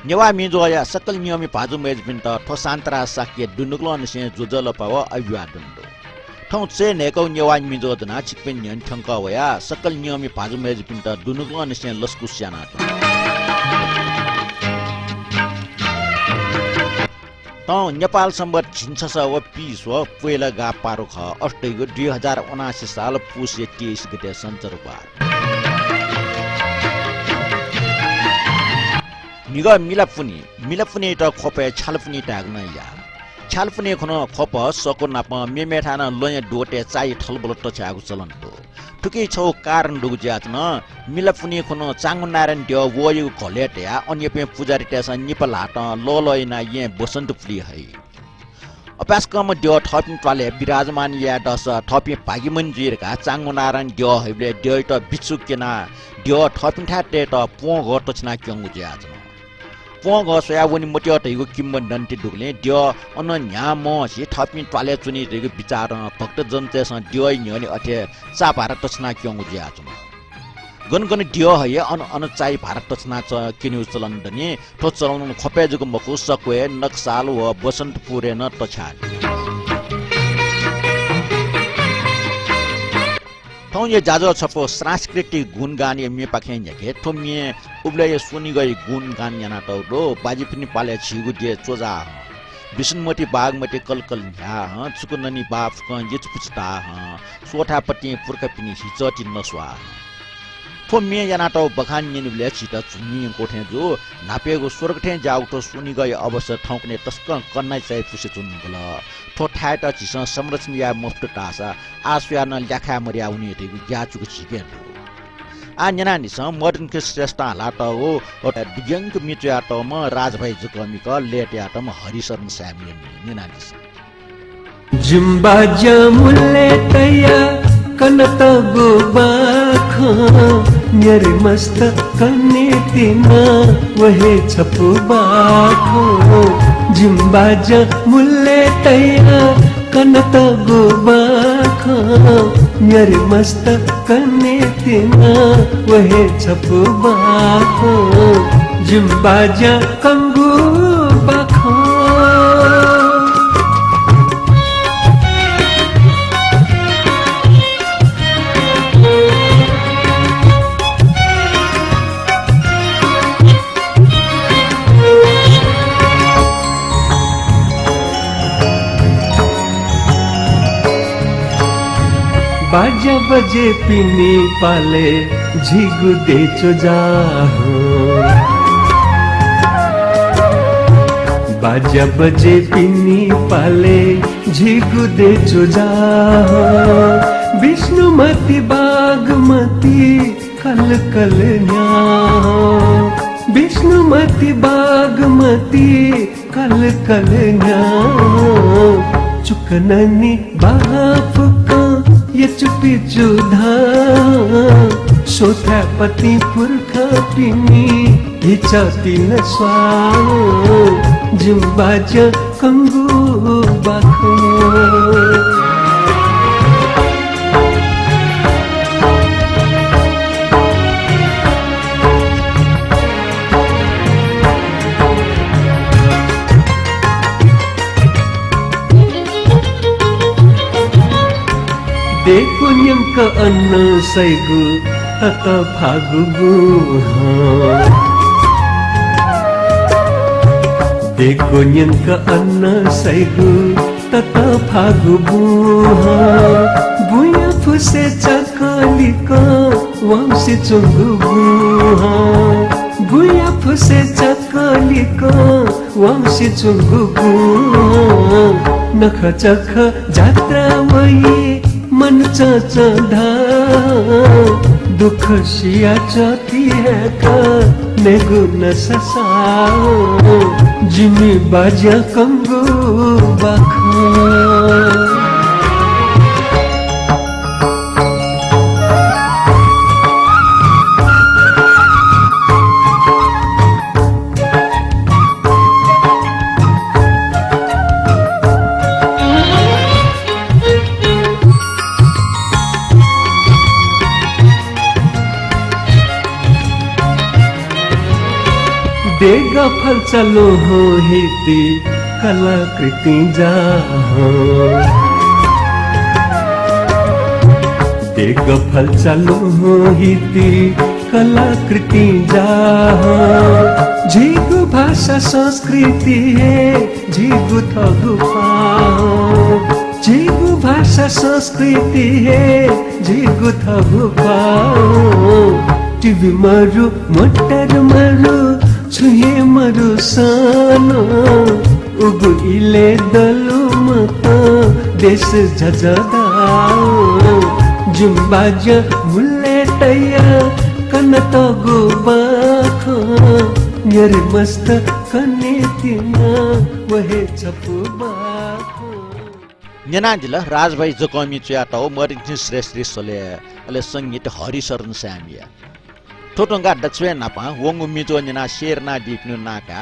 नेवा मिजोया सकल नियमी भाजु मेजबिन्ट ठोसान्तरा साकिए दुनुक्लो नसे जुजल पाव अभिवादन ठौ से नेकौ नेवा मिजो जना चिकपिन न्यन ठंका वया सकल नियमी भाजु मेजबिन्ट दुनुक्लो नसे लस्कुस्याना तौ नेपाल सम्बत झिन्छस व पिस व पहिला गा पारो ख अष्टैगो 2079 साल पुस 23 गते सञ्चरबार निग मिलापुनी त खोपे छालपुनी टाग्न या छालपुनी खन खोप सको नाप मेमेठाना लोय डोटे चाइ ठलबल टचागु चलन तो ठुकी छौ कारण दुगु जातन मिलापुनी खन चांगु नारायण देव वयु घलेट या अन्य पे पुजारी तेस निपल हाट लोलयना ये बसन्त पुली है अपासकम देव थपिन टले विराजमान या दस थपि भागिमन जिरका चांगु नारायण देव हैले देव त बिचुकेना देव थपिन ठाटे त पो गटचना क्यंगु जातन पोग सोयावनी मोटियो तैगु किम्बन नन्ति दुगले दियो अन न्याम सि थपिन टले चुनी रेगु विचार भक्त जनते स दियो न्यनि अथे चा भारत तछना क्यंगु ज्याचु गनगन दियो हय अन चाइ भारत तछना च किनु चलन दनि ठो चलन खपे जुगु मखु सकवे नक्साल व बसन्तपुरे न तछा ठौ ये जाजो छपो सांस्कृतिक गुणगान मे पाखे न्याके ठोमिए उब्ले सुनि गई गुणगान याना टौरो बाजी पनि पाले छिगु दे चोजा विष्णुमती बागमती कलकल न्या चुकुननी बाफ क यच पुछता सोठापति पुर्ख पनि हिचटी नस्वा ठोमिए याना टौ बखान निनुले छिट चुनी कोठे जो नापेगो स्वर्गठे जाउटो सुनि गई अवसर ठौकने तस्क कन्नाइ चाहिँ पुसे चुन बल ठोठाट छिस संरक्षण या मुफ्त टासा आस्या न ल्याखा मर्या उनी हेगु ज्याचुको छिके आ न्यानानिस मदन के श्रेष्ठ हालाट हो दिगंग मित्या त म राजभाइ जुकमिक लेट्या त म हरिशरण स्यामी न्यानानिस जिम्बा जमुले तया कनत गोबाख न्यारे मस्त कने तिना वहे छपु बाखो जिम्बा जमुले तया कनत गोबाख न्यारे मस्त कने तिना वहे छपु बाखो जिम्बा ज कंगु बाखो बाजा बजे पिनी पाले झिगु दे चोजाहो बाजा बजे पिनी पाले झिगु दे चोजाहो विष्णुमती बागमती कल कल न्याहो विष्णुमती बागमती कल कल न्याहो चुकननी बाप ये चुपी जुधा सोथापति पुर्ख पिनी हिचती न स्वाओ जिम्बाज कंगु बाखो देखो न्यंक अन्न सैगु तत फागु देखो न्यंक अन्न सैगु तत फागु बुया फुसे चकलिक वंशी चुंगु बुया फुसे चकलिक वंशी चुंगु नख चख जात्रा वही मन चचधा दुख सिया चती है का नेगुन ससाओ जिमी बाजा कंगु बाखो देग फल चलो हो हिती कलाकृति जहाँ देग फल चलो हो हिती कलाकृति जहाँ झिगु भाषा संस्कृति है झिगु थगु पाओ झिगु भाषा संस्कृति है झिगु थगु पाओ टिभी मरु मोटर मरु छुहे मरु सानो उगु इले दलु मत देश झझदाओ जुम्बाज मुल्ले टैया कनतगु बाखो न्यर मस्त कने तिना वहे छपु बाखो न्यानाजिल राजभाइ जोकमी च्याटौ मरिन्थि श्रेष्ठी सोले अले संगीत हरिशरण स्यामिया ठोटोंगा दक्षवे नापा वंगु मिजो न्याना शेरना दिप्नु नाका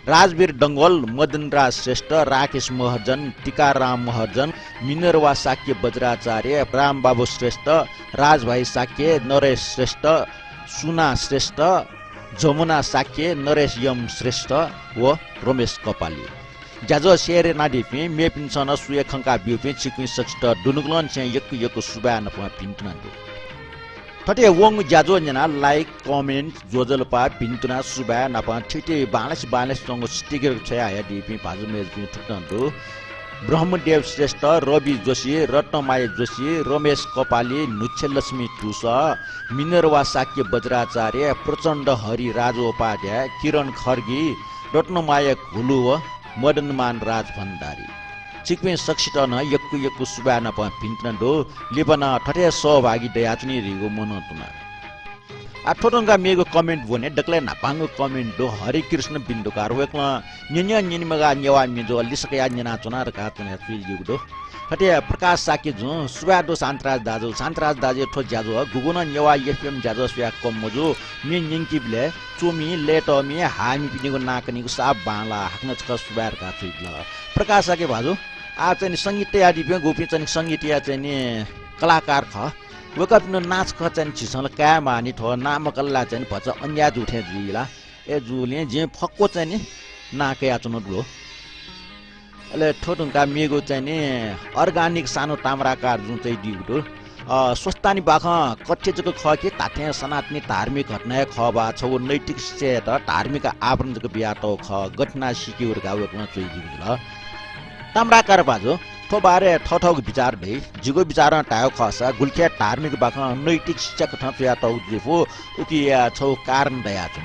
राजवीर डंगोल मदनराज श्रेष्ठ राकेश महर्जन टीकाराम महर्जन मिनरवा साक्य बज्राचार्य रामबाबु श्रेष्ठ राजभाइ साक्य नरेश श्रेष्ठ सुना श्रेष्ठ जमुना साक्य नरेश यम श्रेष्ठ व रमेश कपाली जाजो शेरे नाडिपे मेपिनसन सुये खंका बिउपे चिक्वी सक्त दुनुगलन चाहिँ यक्कु सुबा नपा पिन्टनादु ठटे वंग जाजो न्याना लाइक कमेन्ट जोजलपा पिन्टना सुबा नपा ठिटे बालस तंग स्टिकर छया या डिपे भाजु मेज पि ठुक्नदु ब्रह्मदेव श्रेष्ठ रवि जोशी रत्नमाय जोशी रमेश कपाली नुच्छलक्ष्मी टुस मिनरवा साक्य बज्राचार्य प्रचण्ड हरि राजोपाध्याय किरण खर्गी रत्नमाय घुलु मदनमान राज भण्डारी चिक्वे सक्षिटन यक्कु सुबा नप पिन्टनदो लिबना ठटे सहभागी दयाचुनी रिगो मनोतुना आठोटंगा मेगो कमेन्ट भने डक्ले नापांगो कमेन्ट दो हरि कृष्ण बिन्दुकार वेक्ला न्यन्या न्यनिमगा न्यवा मिजो लिसकया न्यना चुना र कातुने सुइलिगदो ठटे प्रकाश साके जो सुबादो शान्तराज दाजु ठो ज्याजो गुगुना न्यवा एफएम ज्याजो सुया कम मजो मे निंकिबले चोमी लेटमी हामी पिनेको नाकनीको साब बाला हाक्न छ सुबार का सुइल प्रकाश साके भाजो आ चाहिँ संगीत आदि पे गोपी चाहिँ संगीत या चाहिँ कलाकार ख वकप न नाच ख चाहिँ छिसल का मानि ठो नाम कल्ला चाहिँ भछ अन्या जुठे जिला ए जुले जे फक्को चाहिँ नि नाके आचुन दु अले ठोटुङका मेगो चाहिँ नि अर्गानिक सानो ताम्राकार जुन चाहिँ दिउदो स्वस्थानी बाख कठ्यजको ख के ताथे सनातनी धार्मिक घटना ख बा छ नैतिक सेट धार्मिक आवरणजको बियाटो ख घटना सिक्युर गाउको चाहिँ दिउला ताम्राकार बाजो थोबारे ठठौक विचार भई जिगो विचार टायो खसा गुल्ख्या धार्मिक बाख नैतिक शिक्षा कथा या तौ जेफो उकि या छौ कारण दया छ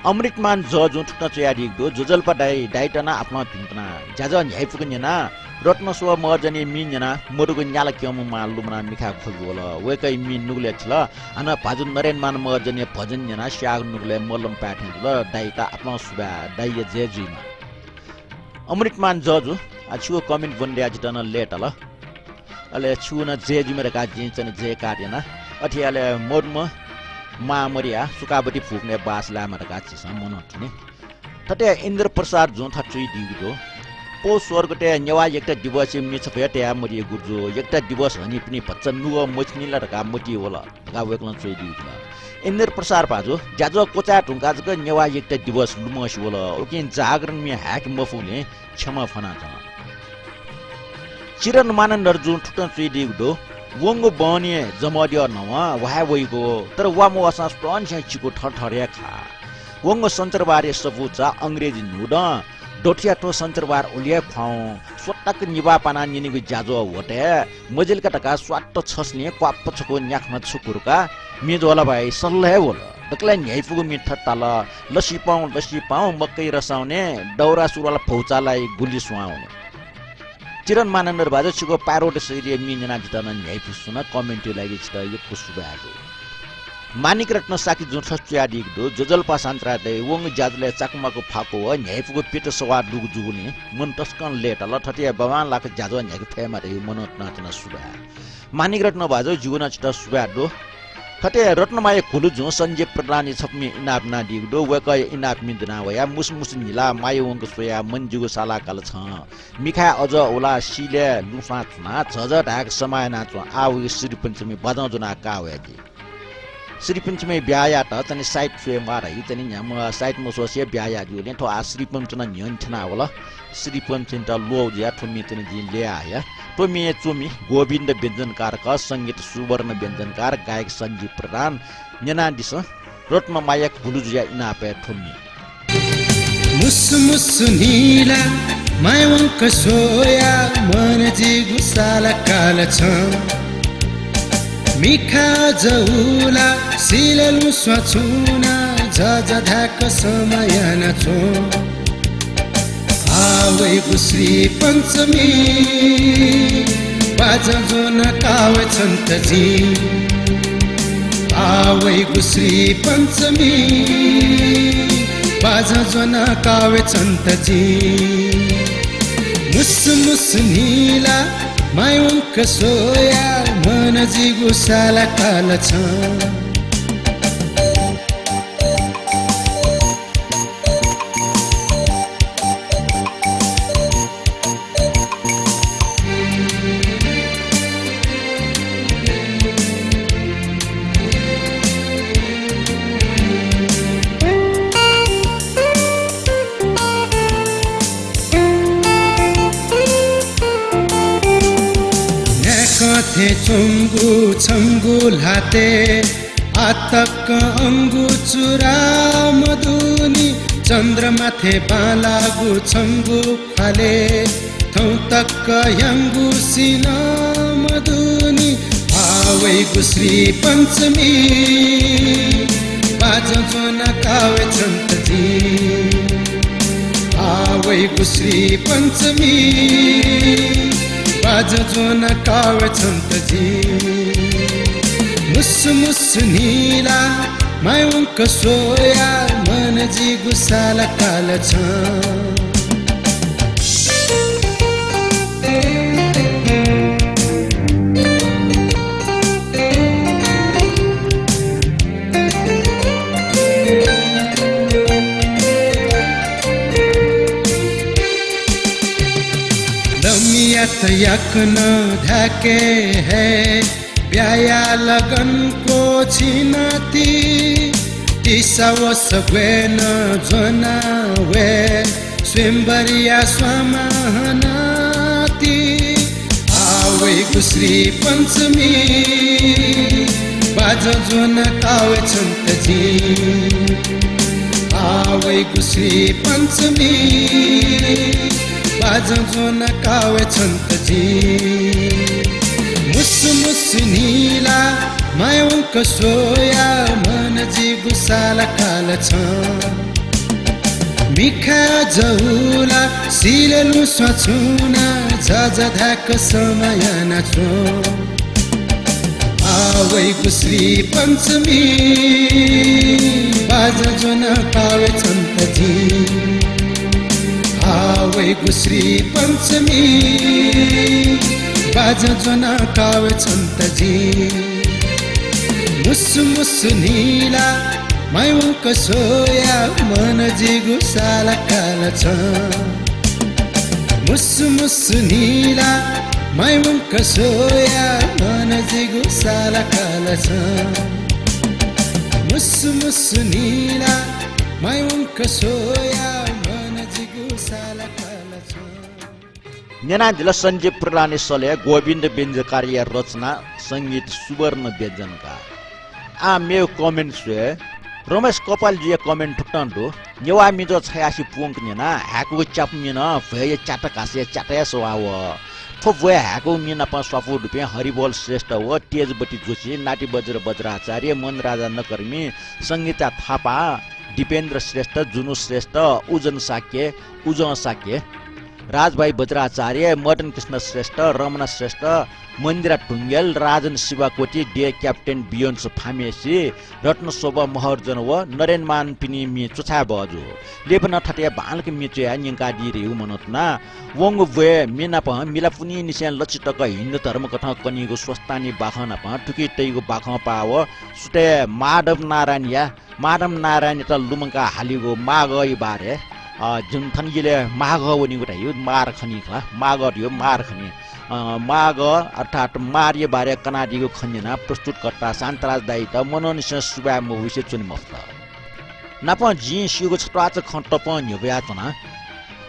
अमृतमान ज जुन ठुट चया दिगदो जोजल्पा डाइटना आफ्नो भिन्तना ज्याज न्याइफुक न्याना रत्नस्व मर्जनी मिन्जना मरुगो न्याला क्यम मालुमना मिखा खोगोल वेकै मि नुगले छल अन भाजु नरेन मान मर्जनी भजन न्याना स्याग नुगले मलम पाठे ल डाइटा आफ्नो सुबा डाइय जेजिमा अमृतमान जजु आछुको कमेन्ट बन्दिया जितन लेट ल अले छुन जेजु मेरा का जिन जे काटेना अठियाले मोडम मामरिया सुकाबटी फुक्ने बासला मेरा का छिस मनोठने तते इन्द्र प्रसाद जुन थचुइ दिगदो पो स्वर्गटे नेवा एकटा दिवस मिछ भेटे मरिए गुर्जो एकटा दिवस हनी पनि भच्चन नुव मोचनीला रका मोटी होला का वेक्लन चोइ दिगदो इन्द्र प्रसाद पाजो ज्याजो कोचा ढुंगा जग नेवा एकटा दिवस लुमस होला ओकिन जागरण मे ह्याक मफुले क्षमा फना छ चिरन मानन जुन ठुटन चुइ दिगदो वंगो बनिए जमडियो नवा वहा वइगो तर वामो असा स्टोन छिको ठठरे खा वंगो सन्तरबारे सबुचा अंग्रेजी नुड डोटिया तो सन्तरबार उलिए फाउ स्वतक निवा पाना निनिगु ज्याजो होटे मजिलका टका स्वाट छस्ने क्वापछको न्याखमा छुकुरका मेजोला भाइ सल्लाह बोला दक्ला न्याइफुगु मिठा ताल लसी पाउ मकै रसाउने दौरा सुरवाला फौचालाई गुली सुवाउने चिरन मानन्दर बाजो छिको पारोट सैले मिजना जितन न्याइफु सुन कमेन्ट लागि छ यो खुसुबागो मानिक रत्न साकी जुन सच्चा दिगदो जोजल्पा सान्त्रा दे वंग ज्याजले चाकमाको फाको हो न्याइफुको पेट सवा दुगु जुगुने मन टस्कन लेट ल ठटिया बवान लाख ज्याजो न्याइको फेमा रे मनोत नाचना सुबा मानिक रत्न बाजो जुगुना चिता सुबा दो ठटे रत्नमाय खुलु जो संजय प्रदानी छप्मी इनाप ना दिगदो वकय इनाप मिदना वया मुसमुस निला मायवंग सोया मंजुगो साला काल छ मिखा अझ ओला सिले लुफा चुना झझ ढाक समय नाच आउ श्री पञ्चमी बजाउ जुना का वयाकी श्री पंचमी ब्याया त तनी साइट छुए मारै तनी न्याम साइट मोसोसे ब्याया जुले थो आ श्री पंचमी न्यन्थना होला श्री पंचमी त लोजिया ठुमी तनी जि ल्याया टोमी चुमी गोविन्द व्यञ्जनकारका संगीत सुवर्ण व्यञ्जनकार गायक सञ्जीव प्रधान न्यना दिस रोटमा मायक भुलुजिया इनापे ठुमी मुसु मुसु नीला मायवंक सोया मन जिगुसाला काल छ मिखा जौला सिललु स्वछुना झझधाक समय नछो आवैगु श्री पञ्चमी बाज जो नकाव छन्तजी आवैगु श्री पञ्चमी बाज जो नकाव छन्तजी मुसु मुसु नीला मायवंक सोया मन जिगुसाला काल छ कथे चुङ्गु छङ्गु लाते आतक अङ्गु चुरा मधुनी चन्द्रमाथे बालागु छङ्गु फाले थौ तक यङ्गु सिन मधुनी आवैगु श्री पञ्चमी बाज जो नकावे छन्तजी आवैगु श्री पञ्चमी बाज जो नकाव छन्तजी मुसु मुसु नीला मायवंक सोया मन जिगुसाला काल छ यक न ढके है ब्याया लगन को छिनती टिसा वस वे न जोना वे स्वयंवरिया स्वामाहनाती आवैगु श्री पञ्चमी बाज जो नकाव छन्तजी आवैगु श्री पञ्चमी बाज जो नकाव छन्तजी मुसु मुसु नीला मायवंक सोया मन जिगुसाला काल छ मिखा जौला सिललु स्वछुना झझधाक समय नछो आवैगु श्री पञ्चमी बाज जो नकाव छन्तजी आवैगु श्री पञ्चमी बाज जो नकाव छन्तजी मुसु मुसु नीला मायवंक सोया मन जिगुसाला काल छ मुसु मुसु नीला मायवंक सोया मन जिगुसाला काल छ मुसु मुसु नीला मायवंक सोया नेना जिल्ला सञ्जीव प्रधानी सले गोविन्द व्यञ्जनकार्य रचना संगीत सुवर्ण व्यञ्जनकार आ मेरो कमेन्ट छे रमेश कपाल जी कमेन्ट ठुक्टन्डो नेवा मिजो छयासी पुंक नेना हाकु चाप मिना भए चाटा कासे चाटा सवाव थो भए हाकु मिना प स्वाफु रुपे हरिबोल श्रेष्ठ व तेजबटी जोशी नाटी बज्र बज्राचार्य मन राजा नकर्मी संगीता थापा दीपेन्द्र श्रेष्ठ जुनु श्रेष्ठ उजन साक्य राजभाइ बज्राचार्य मदन कृष्ण श्रेष्ठ रमना Shrestha Mandira Dhungel Rajan Shivakoti day captain Beyond फामेसी रत्न शोभा महर्जन व नरेन मान पिनी मि चुछा बजु लेपन ठटे बालक मिचया निंका दिरिउ मनोतना वंग वे मिना प मिलापुनी निसेन लचितक हिन्दू धर्म कथा कनिगो स्वस्तानी बाखना प टुकी तैगो बाख पाव सुते माधव नारायण त लुमंका हालिगो मागई बारे जुन थनगिले माग वनि गुटा यो मार खनी खला माग यो मार खनी माग अर्थात् मार्य बारे कनाडीको खन्जना प्रस्तुतकर्ता शान्तराज दाई त मनोनिस सुबा मोविसे चुनि मफ्त नाप जी सिगो छटाच खट प न्युबया चना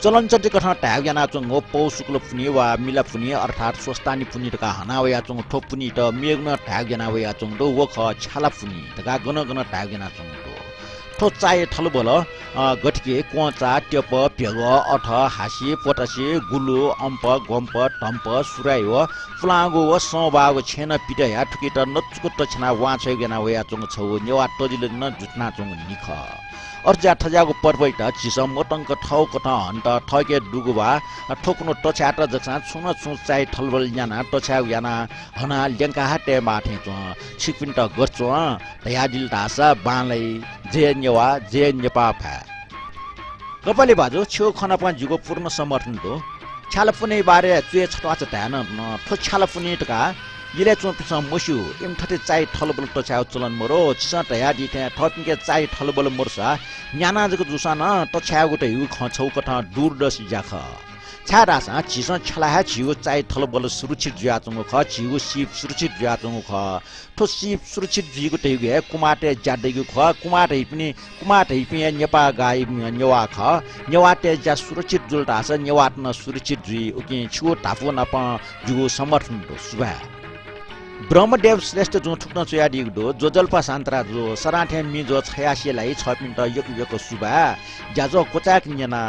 चलनचटी कथा ट्याग याना चंग पौसुक्ल पुनि वा मिला पुनि अर्थात् स्वस्तानी पुनि तका हनावया चंग ठोप पुनि त मेगन ट्याग याना वया चंग दो वख छाला पुनि तका गन गन ट्याग याना चंग दो ठो चाय थल बोल गठके कोचा ट्यप प्यग अठ हासी पोटासी गुलु अम्प गम्प टम्प सुराय व फुलागो व सबागो छेन पिटया ठुकी त नचुको तछना वाछ गेना वया चंग छौ नेवा तजिले न जुटना चंग निख अर्जा ठजाको पर्वैट चिस मोटङ्क ठौ कठ हन्ट ठके डुगुबा ठोक्नु टछ्याट जक्सा छुन छुचाइ ठलबल याना टछ्या याना हना ल्याङ्का हाटे माथे च छिकपिन्ट गर्छ तयादिल दासा बालै जे नेवा जे नेपा फा कपाले बाजु छेउ खनापा जुगो पूर्ण समर्थन दो छालपुने बारे चुए छटवा चतान न ठो छालपुने टका जिले चोपिस मस्यु एम ठटे चाइ ठलबल टछ्याउ चलन मरो चिसा तया दिथे ठपिके चाइ ठलबल मर्सा न्यानाजको जुसा न टछ्याउ गटे यु खछौ कथा दूरदर्शी जाख छाडासा चिसा छलाहा छिउ चाइ ठलबल सुरक्षित ज्याचंग ख छिउ सिप सुरक्षित ज्याचंग ख ठो सिप सुरक्षित जिगो टेगे कुमाटे ज्यादैगु ख कुमाटे पनि नेपा गाई नेवा ख नेवाटे ज्या सुरक्षित जुलटास नेवाट न सुरक्षित जि उकि छु टाफो नप जुगो समर्थन दो सुबा ब्रह्मदेव श्रेष्ठ जो ठुक्न चुयाडी दो जो जल्पा सान्तरा जो सराठे मि जो 86 लाई 6 मिनेट यक सुबा ज्याजो कोचाक न्याना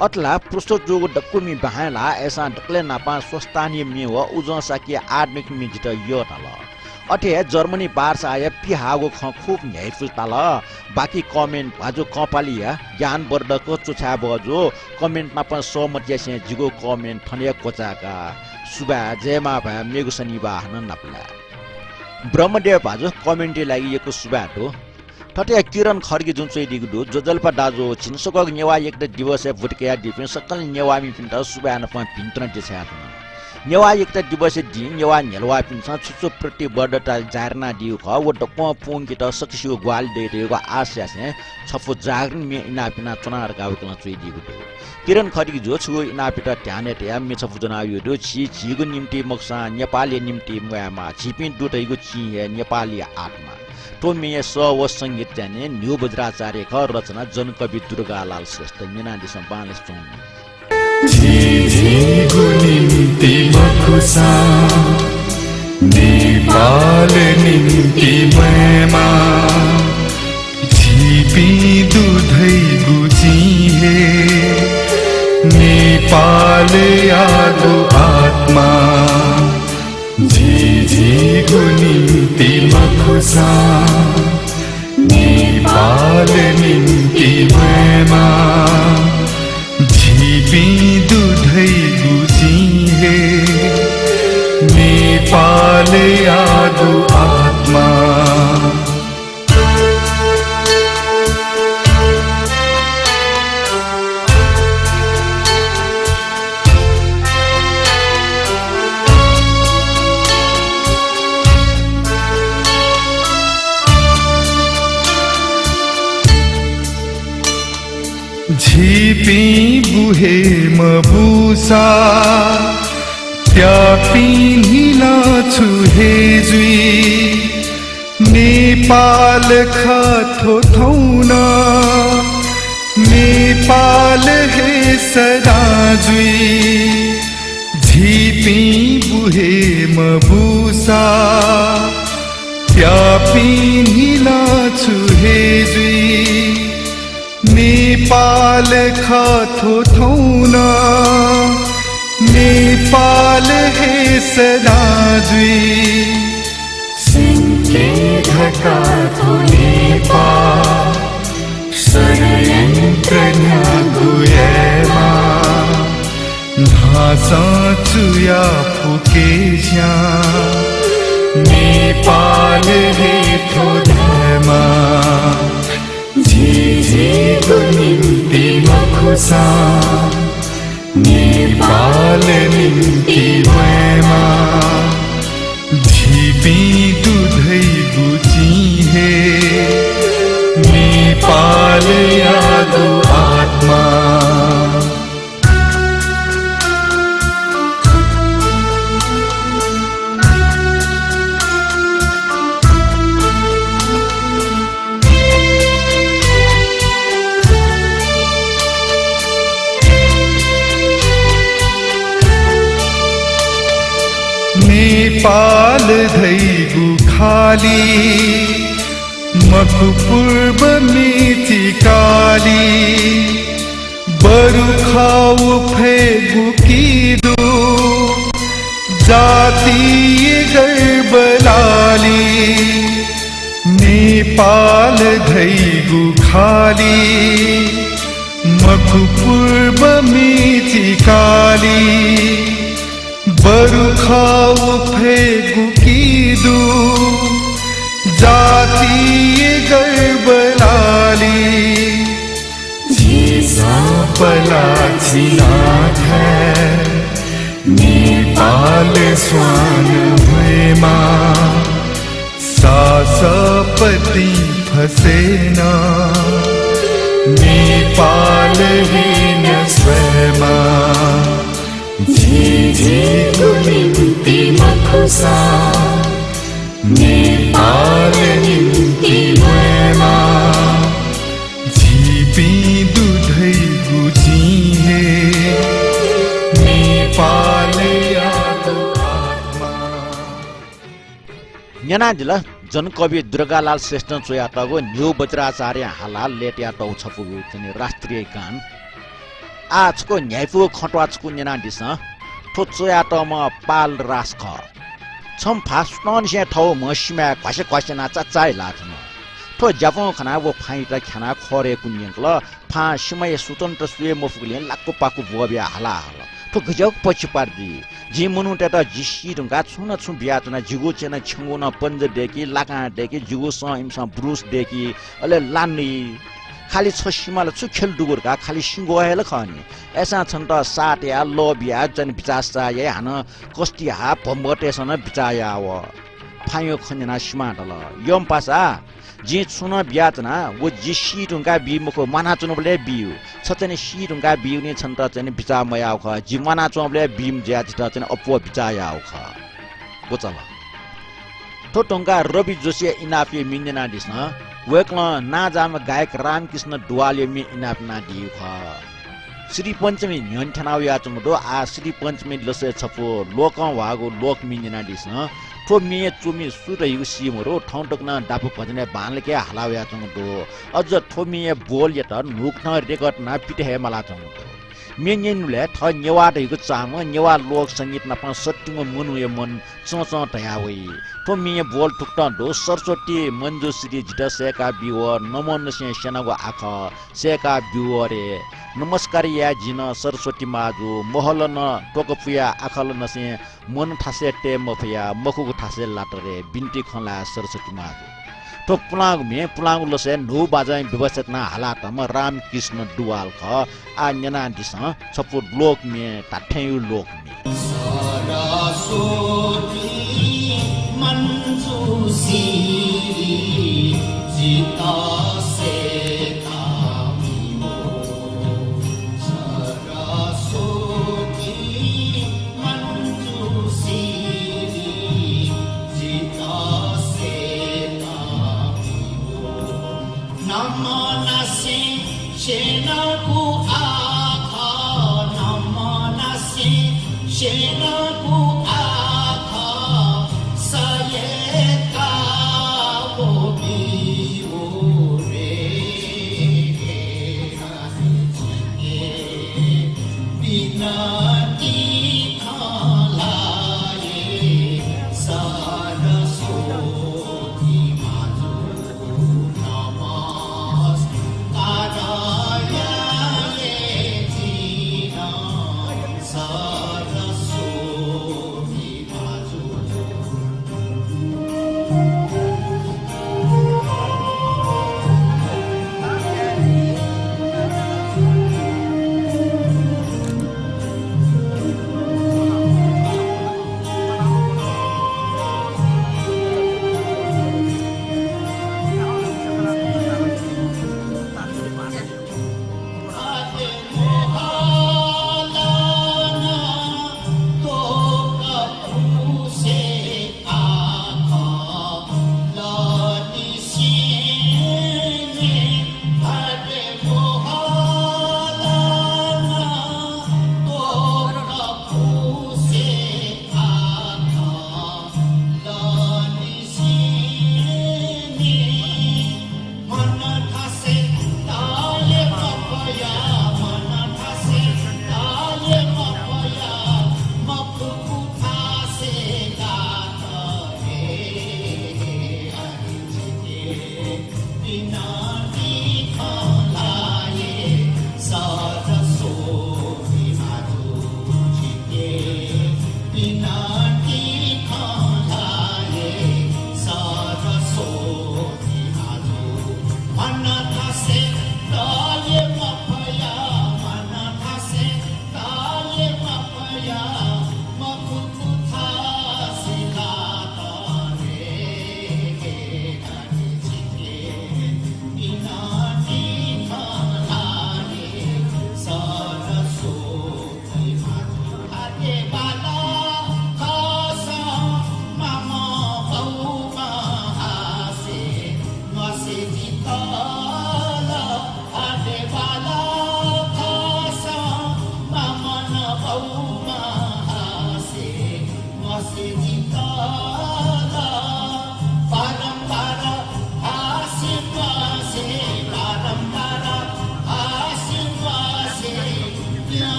अतला पृष्ठ जोगो डक्कुमी बहाला ऐसा डक्ले नापा स्वस्तानी मि व उजो साकी आर्मिक मि जित यो तल अठे जर्मनी बार्स आए पिहागो ख खूब न्यायफुल तल बाकी कमेन्ट भाजो कपालिया ज्ञान वर्धको चुछा बजो कमेन्ट नापा सहमति से जिगो कमेन्ट थने कोचाका सुबा जयमा भा मेगु शनिबा हन नपला ब्रह्मदेव भाजो कमेन्टले लागि यको सुबा हो ठटे किरण खर्गी जुन चाहिँ दिगु जो जल्पा दाजो छिनसको नेवा एक दिवस भुटकेया दिपे सकल नेवामी पिन्ट सुबा न प पिन्त्र दिछा नेवा एक दिवस दि नेवा नेलवा पिन्छ छुचो प्रति बर्डटा जारना दिउ ख व डप पुङ कित सक्सियो ग्वाल देरेको आशा से छफो जागरण मे इना पिना चनार गाउ कन चाहिँ दिगु किरण खर्गी जो छु इना पिटा ट्याने ट्या मे छफो जना यो दो छिगु निम्ति मक्सा नेपाली निम्ति मयामा छिपिन दुटैगु छि नेपाली आत्मा तो मे स व संगीत जाने न्यू बज्राचार्य ख रचना जनकवि दुर्गालाल श्रेष्ठ निना दिसम बालेस चोङ झिझिगु निम्ति मखुसा नेपाल निम्ति मयमा झिपी दुधै गुजिहे नेपाल यादो आत्मा झिझिगु निम्ति मखुसा नेपाल निम्ति मयमा झिपी दुधै गुजिहे नेपाल यादो आत्मा झिपी बुहे मबुसा त्यापी नीला छुहे जुई नेपाल खाथो थौना नेपाल हे सदा जुई झिपी बुहे मबुसा त्यापी नीला छुहे जुई नेपाल खाथो थौना नेपाल हे सदा जुई सिंके ढका थो नेपाल षड्यन्त्र न्यागुएमा भाषा चुया फुके श्या नेपाल हे थो धर्मा झिझिगु निम्ति मखुसा नेपाल निम्ति मयमा झिपी दुधै गुजिहे नेपाल यादो आत्मा नेपाल धैगु खाली मकु पूर्व मिति काली बरु खाऊ फेगु कीदु जातीय गर्बलाली नेपाल धैगु खाली मकु पूर्व मिति काली बरु खाऊ फेगु कीदु जातीय गर्बलाली पला छिनाथ नेपाल स्वान भएमा सासपति फसेना नेपाल हीन स्वयमा झिझिको निम्ति मखुसा नेपाल निम्ति भएमा झिपी दुधै गुजी हे नेपाल यादो आत्मा न्यानादिल जनकवि दुर्गालाल श्रेष्ठ चोयाटगो न्यू बज्राचार्य हालाल लेट्या टौ छपुगु तनि राष्ट्रिय गान आजको न्यायपु खटवाचको न्यानादिस ठो चोयाटम पाल रास्ख छम फास्टन से ठौ मसिमा क्वासे क्वासे ना चाचाइ लाथन ठो जापो खना वो फाइटा खाना खरे कुन्यंकल फा सिमय स्वतन्त्र सुए मफुले लाक्को पाकु बोबिया हाला हाला ठो गजक पछि पार्दी जी मुनु टेटा जिसी रुंगा छुन छु बियातना जिगु चेना छंगु न पन्ज डेकी लाका डेकी जिगु स इमसा ब्रुस डेकी अले लानी खाली छ सिमाल छु खेल डुगुरका खाली सिंगो हेल खनी एसा छन्त साट या लोबिया जन बिचासा या हन कस्टिया पम्बटेसन बिचाया व फायो खन्जना सिमाडल यम पासा जी छुन बियातना वो जिसी रुंगा बि मुखो माना चुनबले बिउ छतने सी रुंगा बिउ ने छन्त चने बिचा मयाउ ख जी माना चुनबले बिम ज्या जित चने अपो बिचायाउ ख गोचल तो टंगा रवि जोशी इनाफे मिन्जना दिस्न वेक्ल ना जाम गायक रामकृष्ण दुवाले मि इनाफ ना दिउ ख श्री पञ्चमी न्यन्थनाउ या चमुदो आ श्री पञ्चमी लसे छपो लोक वागो लोक मिन्जना दिस्न ठो मिए चुमी सुर यु सिमरो ठौं टक्न डापु भजने बानले हलाव्या चंगदो अझ ठो मिए बोल यत नुक्न रेकर्ड ना पिटे हे मला चंगदो मेन्यनले थ नेवा दैगु चाम नेवा लोक संगीत न पन सट्टुङ मुनु य मन चोच तयावै ठो मिए बोल टुक्न दो सरस्वती मंजु श्री जित सेका बिव नमन से सेनागो आख सेका बिव रे नमस्कार या जिन सरस्वती माजु महल न टोकपुया आखल नसे मन ठासे टे मफया मखुको ठासे लाटरे बिन्ती खला सरस्वती माजु तो पुलाङ मे पुलाङ लसे नु बाजाइ व्यवस्थित न हालातम रामकृष्ण दुवाल ख आ न्यना दिस छपु लोक मे ताठ्यु लोक मे सरस्वती मंजुसी जीता से Shenaku akha namanasi Shenaku akha sayeka bobi ore binati khalaye saraswati maju namas Saraswati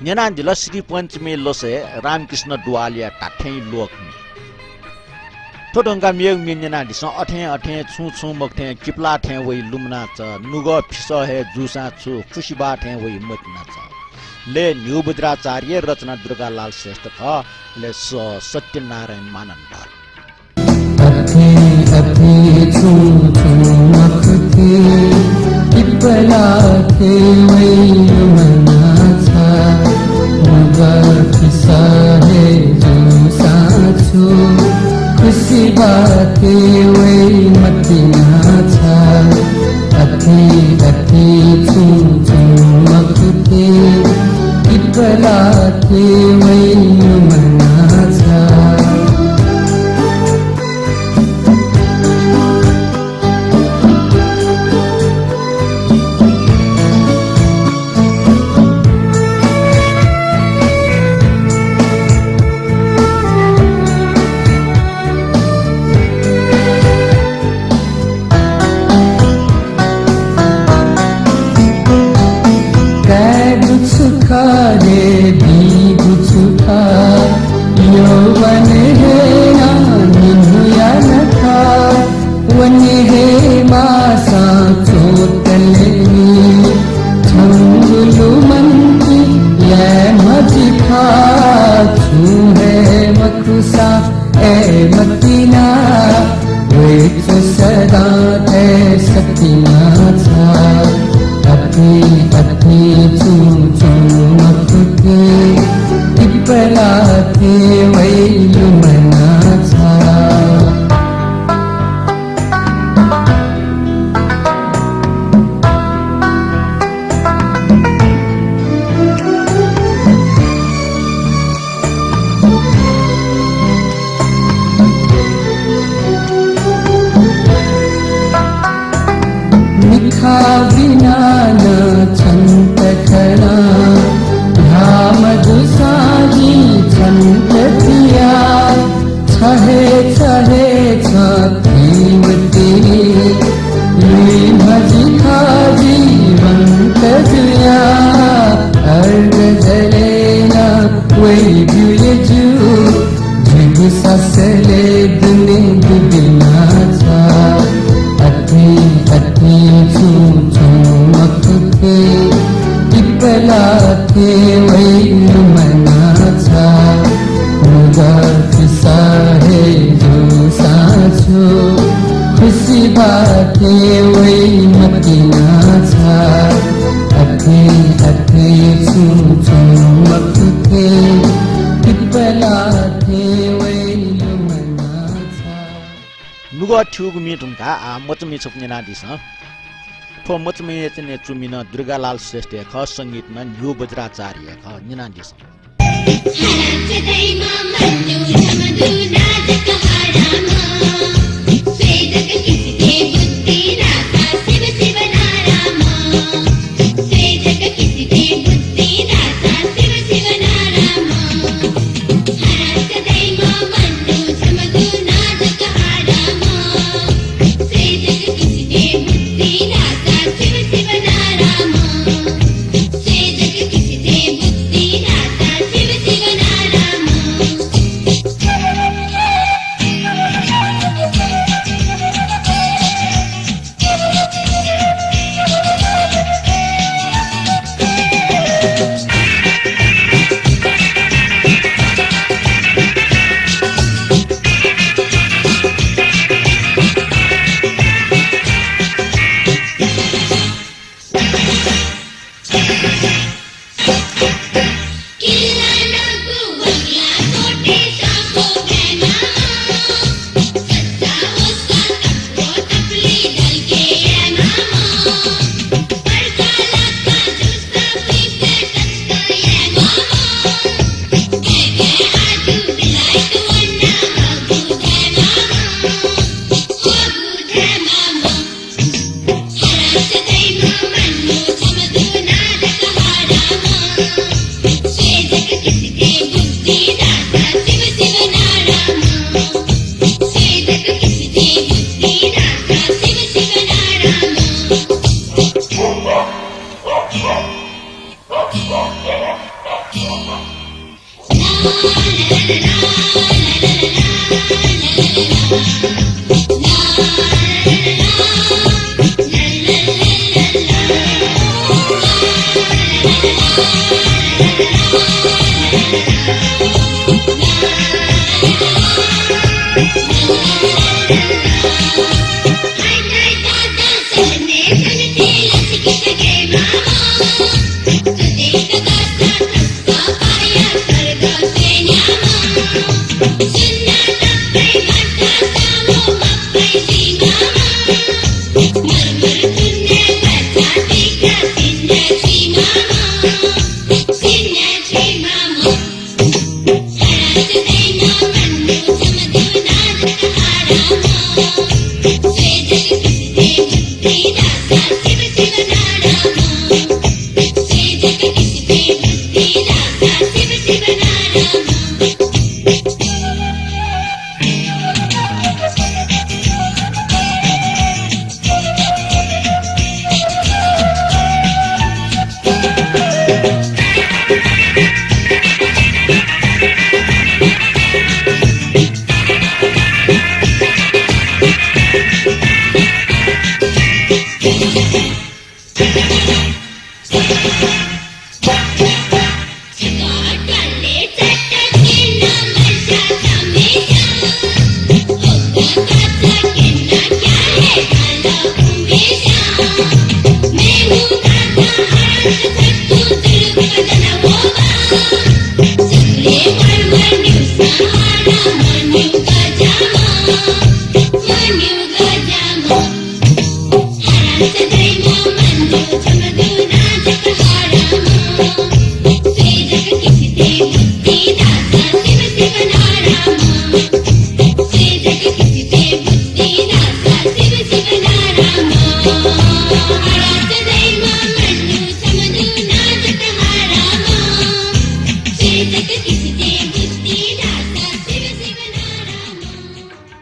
न्याना दिल श्री पंचमी लोसे रामकृष्ण दुआलिया टाठै लोकनी थोडंगा मियग मिन्यना दिस अठे अठे छु छु मक्थे किपला थे वइ लुमना च नुग फिस हे जुसा छु खुशीबा थे वइ मतना च ले न्युबुद्राचार्य रचना दुर्गालाल श्रेष्ठ ख ले सत्यनारायण मानन्द अथे अथे छु छु मक्थे किपला थे वइ लुमना च फिसा है जो साचो खुशी बाते वही मतिना छा अथी अथी छू छू मखते इकला थे वही मना छा रे भी गुछुखा यौवन है ना निन्या नखा वन है मासा चोतलेनी छंगुलु मंकी ये मजिखा छू है मकुसा ए मतीना वे तो सदा है सतीना था अति अति छू छू मखते इपला थे वही लुमना था निखा बिना न छंत खड़ा मधुसाजी छंत दिया छहे छहे छीमती लुई भजी खाजी वंत जुया अर्ग जलेना वही जुए जू जुग ससले दुने दुबिना था अति अति छू छू मखते इपला थे वही लुमना था मुगा फिसा है जो साचो खुशी बाते वही मतीना था अथे अथे छू छू मखते इपला थे वही लुमना था नुगा ठुग मिटुनका मचमी छप्नेना दिस फो मचमी चने चुमिन दुर्गालाल श्रेष्ठ ख संगीतमा न्यू बज्राचार्य ख निना दिस शिव शिव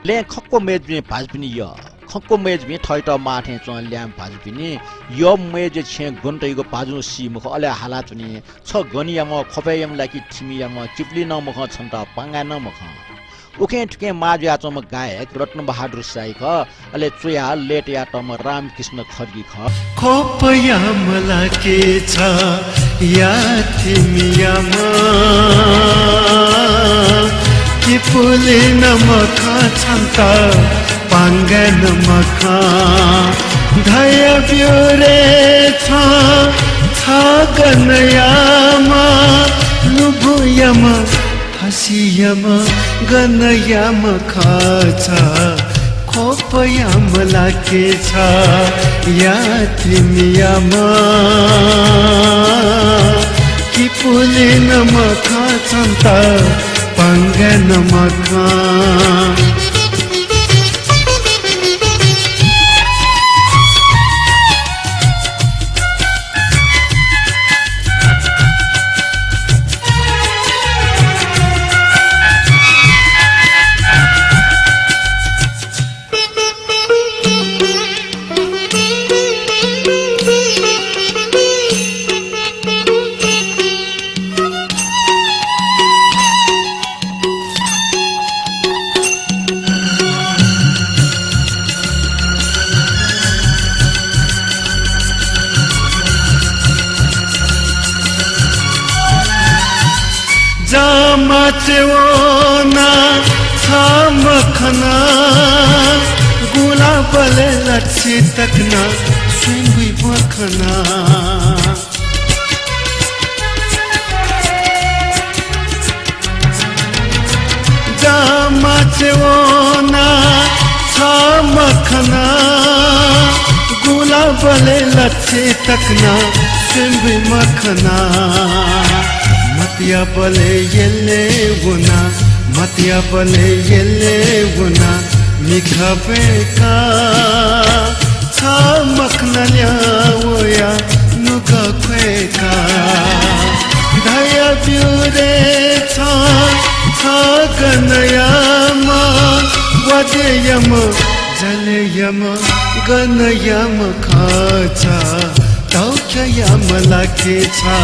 ले खक्को मेजबिने भाजबिनी य खक्को मेजबिने थैट माथे च ल्याम भाजबिनी य मेज छे गुन्टैको बाजु सिमुख अले हाला चुनी छ गनियाम खपयम लाकी थिमियाम चिप्ली न मुख छन्त पांगा न मुख उखे ठुके माजया चम गायक रत्न बहादुर साई ख अले चुया लेटया तम रामकृष्ण खड्गी ख खपयम लाके छ या थिमियाम कि पुले नमक छन्ता पाङ्गा नमक धय ब्योरे छ गनयामा लुभुयम हसियम गनयाम खछ खोपयम लाके छ या तिमियम कि पुले नमक छन्ता पाङ्गा नमक जामाचेवना छमखना गुलाबले लच्छी तकना सुंगुई बखना जामाचेवना छमखना गुलाबले लच्छी तकना सुंगुई मखना मतिया बले येले गुना मतिया बले येले गुना निखबे का छा मखनल्या वया नुका क्वेका धया ब्यूरे छा गनयाम वदयम जलयम गनयम खाचा तौख्ययम लाके छा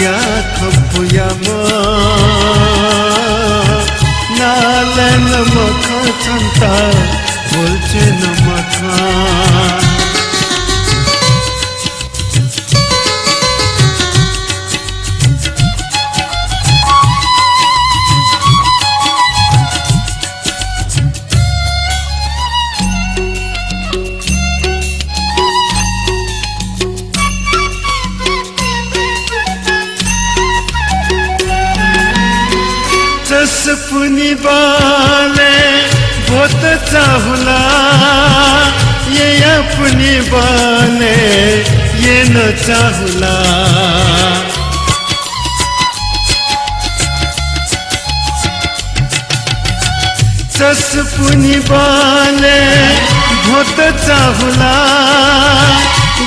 या खपुयम याले नमक छन्ता बोल्छे नमक पुनी बाले बहुत चाहुला ये अपनी बाले ये न चाहुला सस पुनी बाले बहुत चाहुला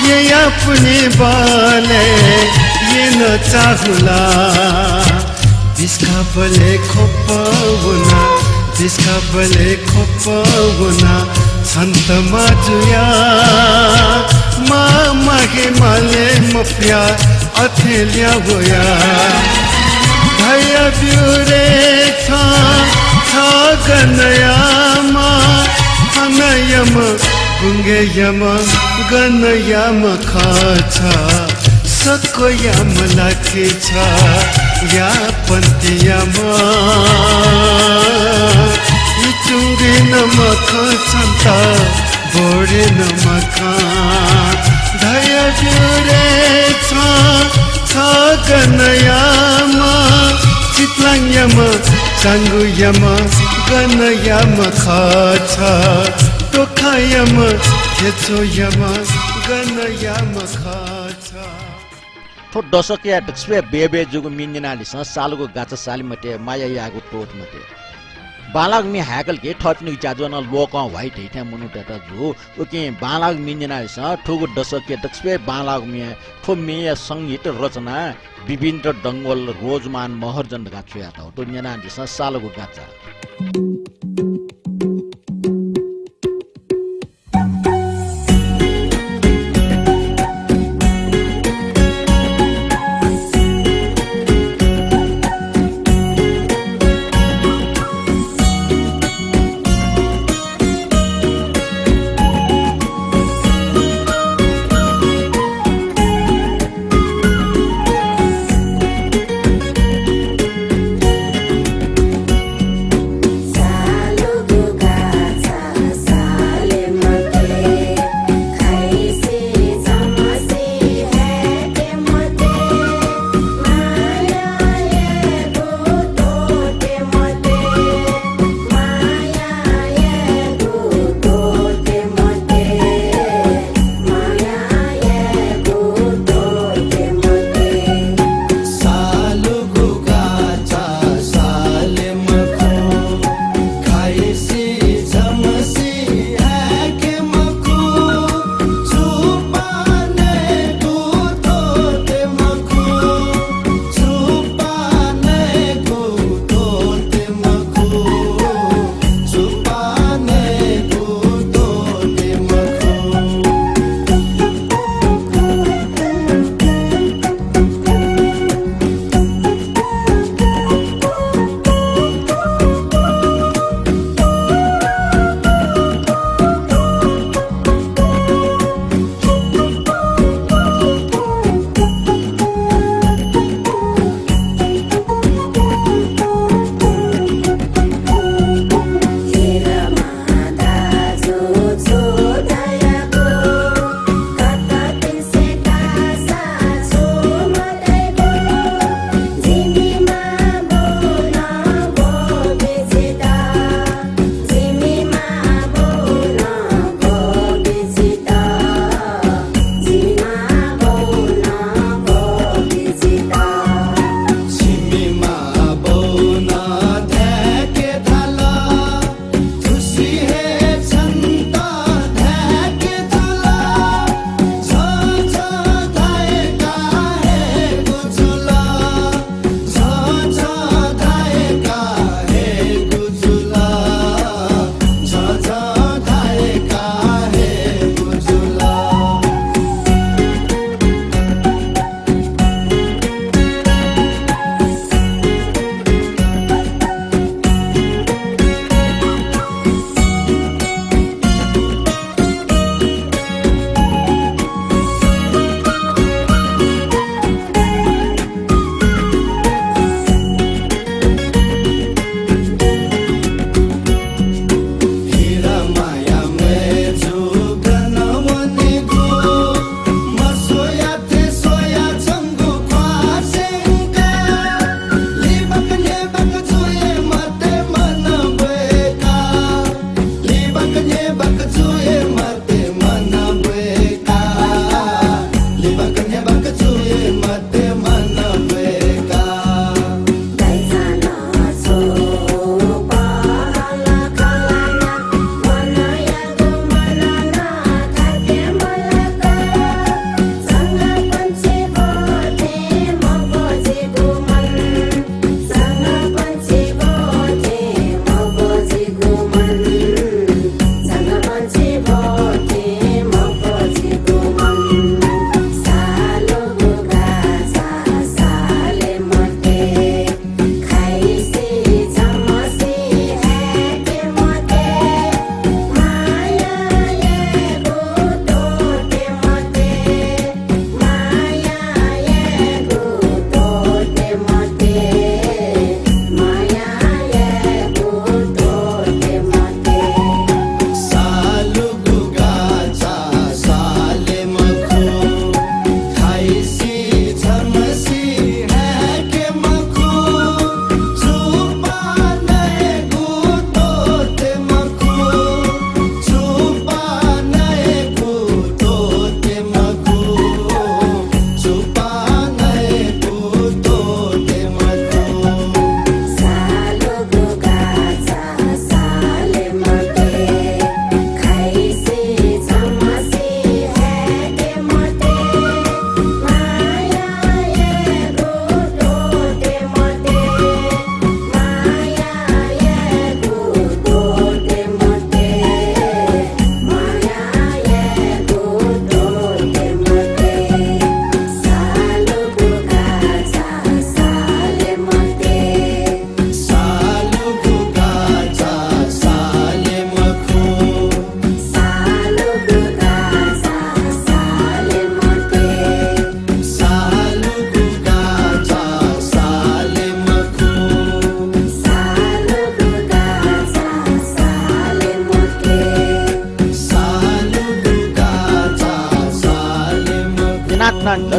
ये अपनी बाले ये न चाहुला जिसका भले खोपवना जिसका भले खोपवना संत माजुया माँ मागे माले मफिया अथेलिया होया भैया ब्यूरे था गनया माँ हनयम गुंगे यम गनयम खाचा सको यम लाखे छा या पंतियामा इचुंगी नमक छन्ता बोरे नमक धया जुरे छ गनयामा चितलाङयामा चाङ्गुयामा गनयामा खाचा टोखायामा खेचोयामा गनयामा खाचा थो दशकिया डक्स्वे बेबे जुगु मिन्जिनालिस सालुगु गाचा सालिमटे माया यागु टोट मटे बालाग मि हाकल के थपनि जाजन लोक व्हाइट हेठा मुनुटा जु ओके बालाग मिन्जिनालिस ठुगु दशकिया डक्स्वे बालाग मि ठो मेय संगीत रचना विभिन्न डंगोल रोजमान महर्जन गाछ्या त तो न्यानालिस सालुगु गाचा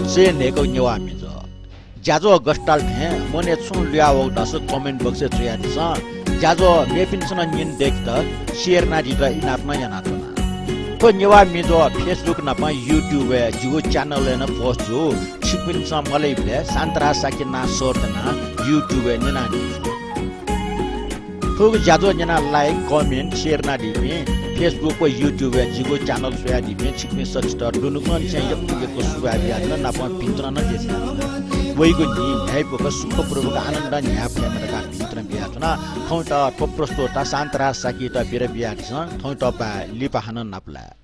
से नेको नेवा मिज जाजो गस्टाल थे मोने छुन ल्याओ दस कमेन्ट बक्स छया दिस जाजो मेपिनसन निन देखत शेयर ना दिदा इनापना यानातना को नेवा मिज फेसबुक ना पा युट्युब जुगो च्यानल न पोस्ट जो छिपिन समले बले सान्तरा साकिना सोर्तना युट्युब नेना नि ठुक जाजो नेना लाइक कमेन्ट शेयर ना दिमे फेसबुक को युट्युब जिगो च्यानल सोया दिमे छिक्ने सब्सक्राइब दुनुकन चाहिँ यो सुवा दियान नापा पिन्त्र न देस वइको नि न्यायको सुखपूर्वक आनन्द न्याय प्रेमका पिन्त्र बियातना ठौटा पप्रस्तो ता सान्तरा साकी त बिर बियाछ ठौटा पा लिपाहन नाप्ला